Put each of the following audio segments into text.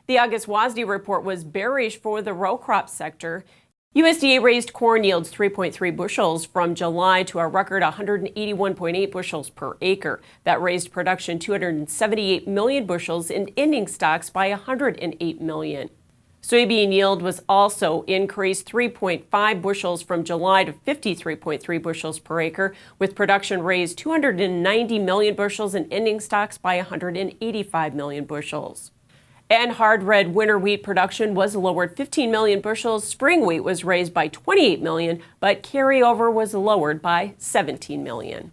The August WASDE report was bearish for the row crop sector. USDA raised corn yields 3.3 bushels from July to a record 181.8 bushels per acre. That raised production 278 million bushels and ending stocks by 108 million. Soybean yield was also increased 3.5 bushels from July to 53.3 bushels per acre, with production raised 290 million bushels and ending stocks by 185 million bushels. And hard red winter wheat production was lowered 15 million bushels. Spring wheat was raised by 28 million, but carryover was lowered by 17 million.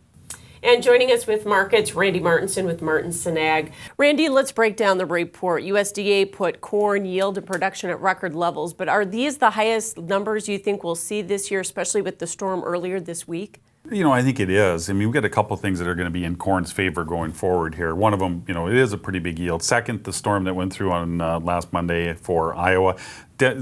And joining us with markets, Randy Martinson with Martinson Ag. Randy, let's break down the report. USDA put corn yield and production at record levels, but are these the highest numbers you think we'll see this year, especially with the storm earlier this week? I think it is. We've got a couple of things that are going to be in corn's favor going forward here. One of them, it is a pretty big yield. Second, the storm that went through on last Monday for Iowa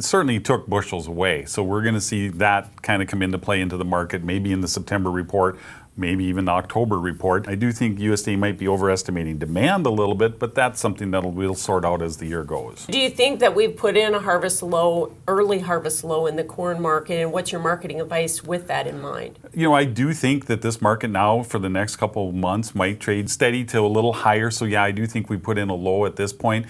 certainly took bushels away. So we're going to see that kind of come into play into the market, maybe in the September report, maybe even the October report. I do think USDA might be overestimating demand a little bit, but that's something that we'll sort out as the year goes. Do you think that we've put in a harvest low, early harvest low in the corn market, and what's your marketing advice with that in mind? I do think that this market now for the next couple of months might trade steady to a little higher. So yeah, I do think we put in a low at this point.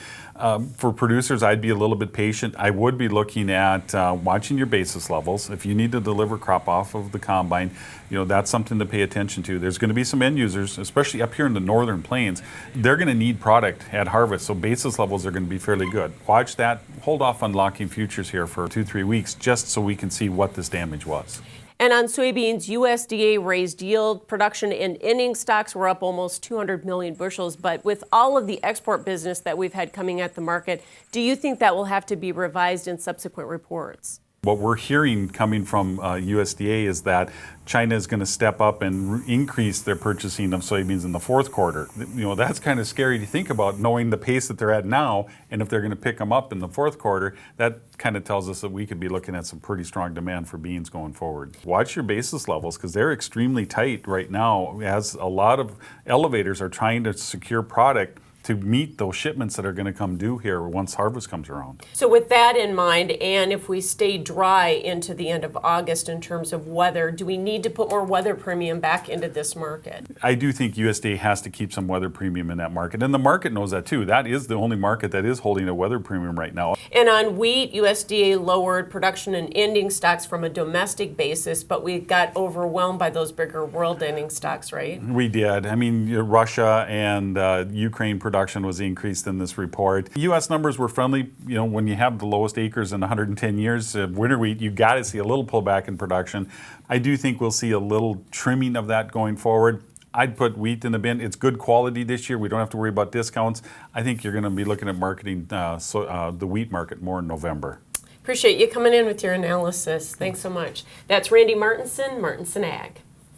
For producers, I'd be a little bit patient. I would be looking at watching your basis levels. If you need to deliver crop off of the combine, that's something to pay attention to. There's going to be some end users, especially up here in the northern plains. They're going to need product at harvest, so basis levels are going to be fairly good. Watch that. Hold off on locking futures here for 2-3 weeks just so we can see what this damage was. And on soybeans, USDA raised yield, production, and ending stocks were up almost 200 million bushels. But with all of the export business that we've had coming at the market, do you think that will have to be revised in subsequent reports? What we're hearing coming from USDA is that China is going to step up and increase their purchasing of soybeans in the fourth quarter. That's kind of scary to think about, knowing the pace that they're at now, and if they're going to pick them up in the fourth quarter, that kind of tells us that we could be looking at some pretty strong demand for beans going forward. Watch your basis levels because they're extremely tight right now, as a lot of elevators are trying to secure product to meet those shipments that are going to come due here once harvest comes around. So with that in mind, and if we stay dry into the end of August in terms of weather, do we need to put more weather premium back into this market? I do think USDA has to keep some weather premium in that market, and the market knows that too. That is the only market that is holding a weather premium right now. And on wheat, USDA lowered production and ending stocks from a domestic basis, but we got overwhelmed by those bigger world ending stocks, right? We did. Russia and Ukraine production was increased in this report. U.S. numbers were friendly. When you have the lowest acres in 110 years of winter wheat, you got to see a little pullback in production. I do think we'll see a little trimming of that going forward. I'd put wheat in the bin. It's good quality this year. We don't have to worry about discounts. I think you're going to be looking at marketing the wheat market more in November. Appreciate you coming in with your analysis. Thanks so much. That's Randy Martinson, Martinson Ag.